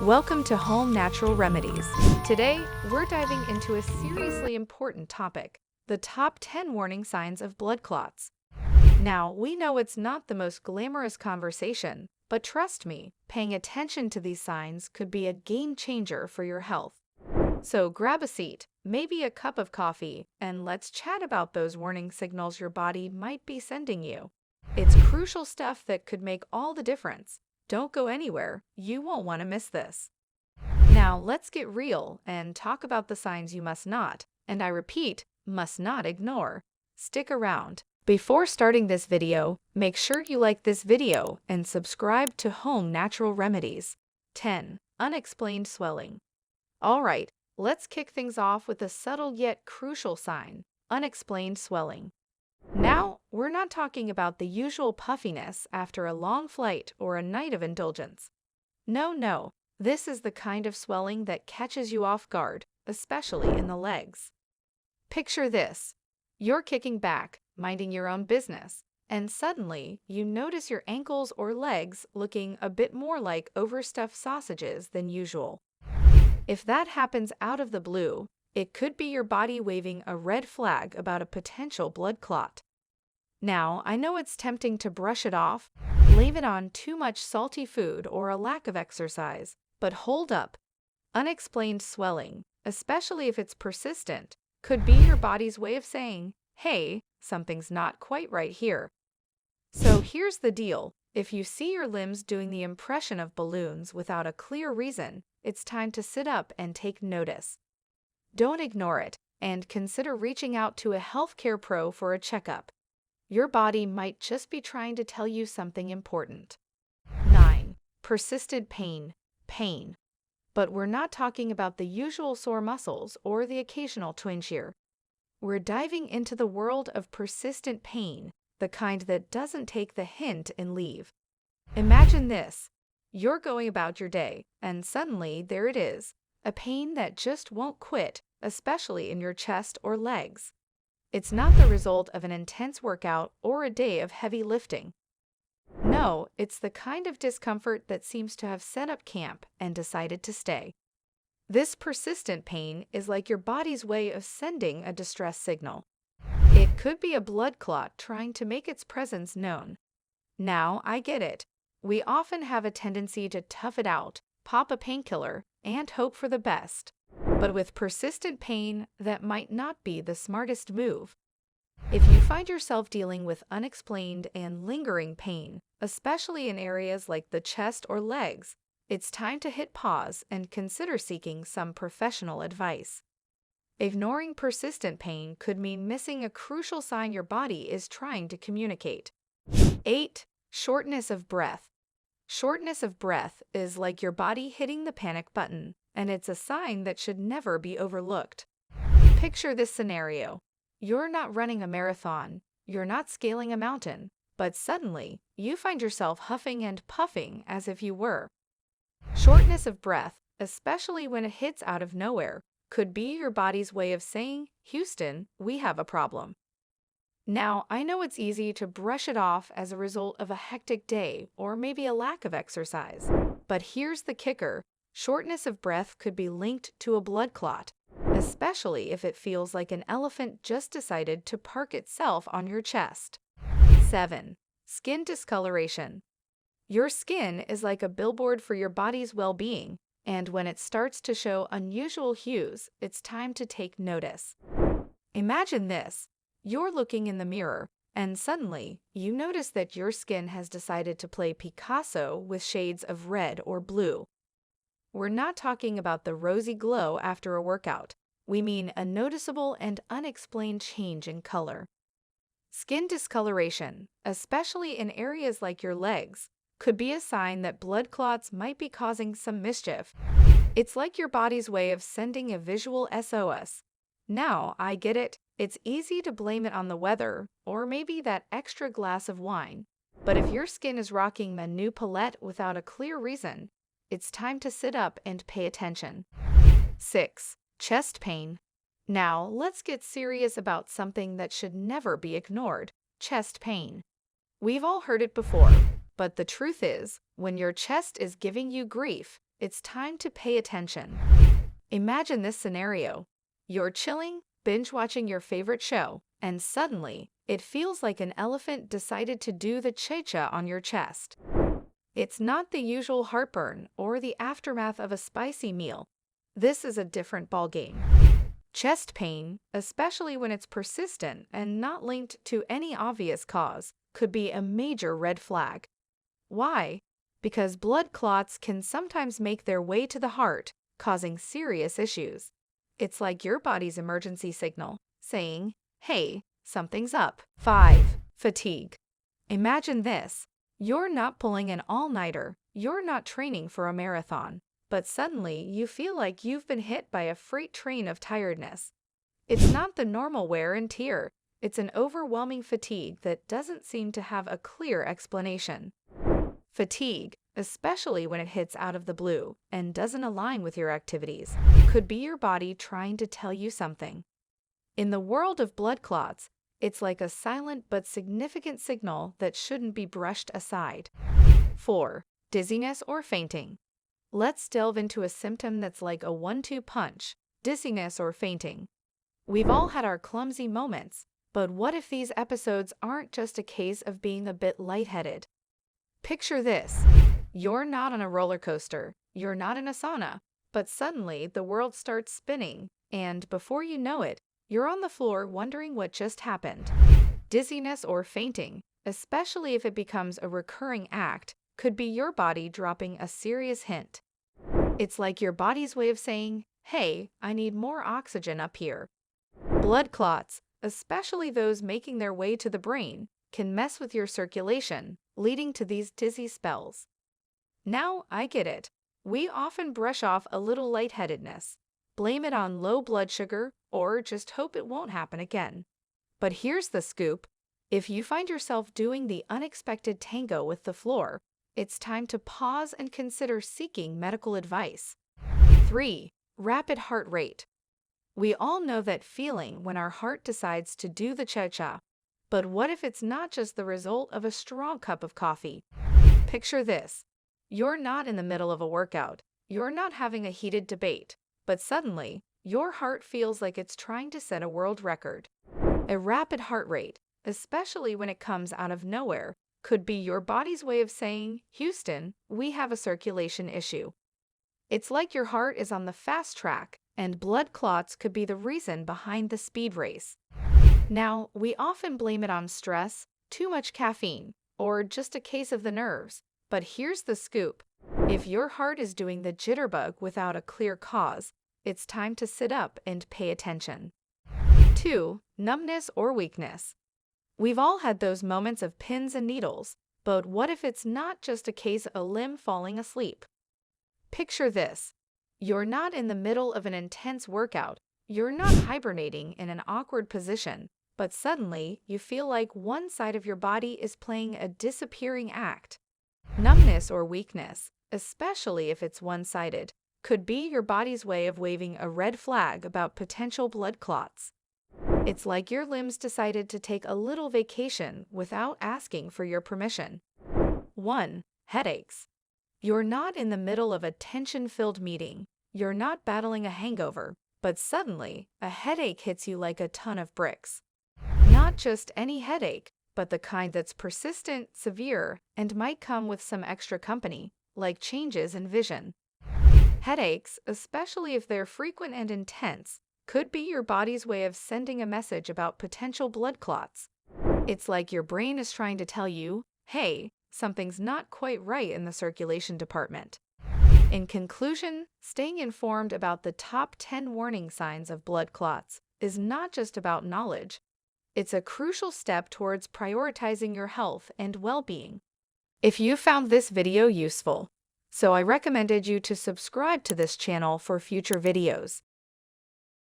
Welcome to Home Natural Remedies. Today, we're diving into a seriously important topic, the top 10 warning signs of blood clots. Now, we know it's not the most glamorous conversation, but trust me, paying attention to these signs could be a game changer for your health. So grab a seat, maybe a cup of coffee, and let's chat about those warning signals your body might be sending you. It's crucial stuff that could make all the difference. Don't go anywhere, you won't want to miss this. Now, let's get real and talk about the signs you must not, and I repeat, must not ignore. Stick around. Before starting this video, make sure you like this video and subscribe to Home Natural Remedies. 10. Unexplained swelling. Alright, let's kick things off with a subtle yet crucial sign, unexplained swelling. Now, we're not talking about the usual puffiness after a long flight or a night of indulgence. No, this is the kind of swelling that catches you off guard, especially in the legs. Picture this. You're kicking back, minding your own business, and suddenly you notice your ankles or legs looking a bit more like overstuffed sausages than usual. If that happens out of the blue, it could be your body waving a red flag about a potential blood clot. Now, I know it's tempting to brush it off, blame it on too much salty food or a lack of exercise, but hold up. Unexplained swelling, especially if it's persistent, could be your body's way of saying, hey, something's not quite right here. So here's the deal. If you see your limbs doing the impression of balloons without a clear reason, it's time to sit up and take notice. Don't ignore it, and consider reaching out to a healthcare pro for a checkup. Your body might just be trying to tell you something important. 9. Persistent pain. But we're not talking about the usual sore muscles or the occasional twinge here. We're diving into the world of persistent pain, the kind that doesn't take the hint and leave. Imagine this. You're going about your day, and suddenly there it is, a pain that just won't quit, especially in your chest or legs. It's not the result of an intense workout or a day of heavy lifting. No, it's the kind of discomfort that seems to have set up camp and decided to stay. This persistent pain is like your body's way of sending a distress signal. It could be a blood clot trying to make its presence known. Now, I get it. We often have a tendency to tough it out, pop a painkiller, and hope for the best. But with persistent pain, that might not be the smartest move. If you find yourself dealing with unexplained and lingering pain, especially in areas like the chest or legs, it's time to hit pause and consider seeking some professional advice. Ignoring persistent pain could mean missing a crucial sign your body is trying to communicate. 8. Shortness of breath. Shortness of breath is like your body hitting the panic button, and it's a sign that should never be overlooked. Picture this scenario. You're not running a marathon, you're not scaling a mountain, but suddenly, you find yourself huffing and puffing as if you were. Shortness of breath, especially when it hits out of nowhere, could be your body's way of saying, Houston, we have a problem. Now, I know it's easy to brush it off as a result of a hectic day or maybe a lack of exercise. But here's the kicker. Shortness of breath could be linked to a blood clot, especially if it feels like an elephant just decided to park itself on your chest. 7. Skin discoloration. Your skin is like a billboard for your body's well-being, and when it starts to show unusual hues, it's time to take notice. Imagine this. You're looking in the mirror, and suddenly, you notice that your skin has decided to play Picasso with shades of red or blue. We're not talking about the rosy glow after a workout. We mean a noticeable and unexplained change in color. Skin discoloration, especially in areas like your legs, could be a sign that blood clots might be causing some mischief. It's like your body's way of sending a visual SOS. Now, I get it. It's easy to blame it on the weather, or maybe that extra glass of wine. But if your skin is rocking a new palette without a clear reason, it's time to sit up and pay attention. 6. Chest pain. Now, let's get serious about something that should never be ignored, chest pain. We've all heard it before, but the truth is, when your chest is giving you grief, it's time to pay attention. Imagine this scenario. You're chilling, binge-watching your favorite show, and suddenly, it feels like an elephant decided to do the cha-cha on your chest. It's not the usual heartburn or the aftermath of a spicy meal. This is a different ballgame. Chest pain, especially when it's persistent and not linked to any obvious cause, could be a major red flag. Why? Because blood clots can sometimes make their way to the heart, causing serious issues. It's like your body's emergency signal, saying, "Hey, something's up." 5. Fatigue. Imagine this. You're not pulling an all-nighter, you're not training for a marathon, but suddenly you feel like you've been hit by a freight train of tiredness. It's not the normal wear and tear, it's an overwhelming fatigue that doesn't seem to have a clear explanation. Fatigue, especially when it hits out of the blue and doesn't align with your activities, could be your body trying to tell you something. In the world of blood clots, it's like a silent but significant signal that shouldn't be brushed aside. 4. Dizziness or fainting. Let's delve into a symptom that's like a 1-2 punch, dizziness or fainting. We've all had our clumsy moments, but what if these episodes aren't just a case of being a bit lightheaded? Picture this. You're not on a roller coaster, you're not in a sauna, but suddenly the world starts spinning, and before you know it, you're on the floor wondering what just happened. Dizziness or fainting, especially if it becomes a recurring act, could be your body dropping a serious hint. It's like your body's way of saying, "Hey, I need more oxygen up here." Blood clots, especially those making their way to the brain, can mess with your circulation, leading to these dizzy spells. Now, I get it. We often brush off a little lightheadedness, blame it on low blood sugar, or just hope it won't happen again. But here's the scoop. If you find yourself doing the unexpected tango with the floor, it's time to pause and consider seeking medical advice. 3. Rapid heart rate. We all know that feeling when our heart decides to do the cha-cha. But what if it's not just the result of a strong cup of coffee? Picture this. You're not in the middle of a workout. You're not having a heated debate. But suddenly, your heart feels like it's trying to set a world record. A rapid heart rate, especially when it comes out of nowhere, could be your body's way of saying, "Houston, we have a circulation issue." It's like your heart is on the fast track, and blood clots could be the reason behind the speed race. Now, we often blame it on stress, too much caffeine, or just a case of the nerves. But here's the scoop. If your heart is doing the jitterbug without a clear cause, it's time to sit up and pay attention. 2. Numbness or weakness. We've all had those moments of pins and needles, but what if it's not just a case of a limb falling asleep? Picture this. You're not in the middle of an intense workout, you're not hibernating in an awkward position, but suddenly you feel like one side of your body is playing a disappearing act. Numbness or weakness, especially if it's one-sided, could be your body's way of waving a red flag about potential blood clots. It's like your limbs decided to take a little vacation without asking for your permission. 1. Headaches. You're not in the middle of a tension-filled meeting. You're not battling a hangover, but suddenly, a headache hits you like a ton of bricks. Not just any headache, but the kind that's persistent, severe, and might come with some extra company, like changes in vision. Headaches, especially if they're frequent and intense, could be your body's way of sending a message about potential blood clots. It's like your brain is trying to tell you, "Hey, something's not quite right in the circulation department." In conclusion, staying informed about the top 10 warning signs of blood clots is not just about knowledge. It's a crucial step towards prioritizing your health and well-being. If you found this video useful, so I recommended you to subscribe to this channel for future videos.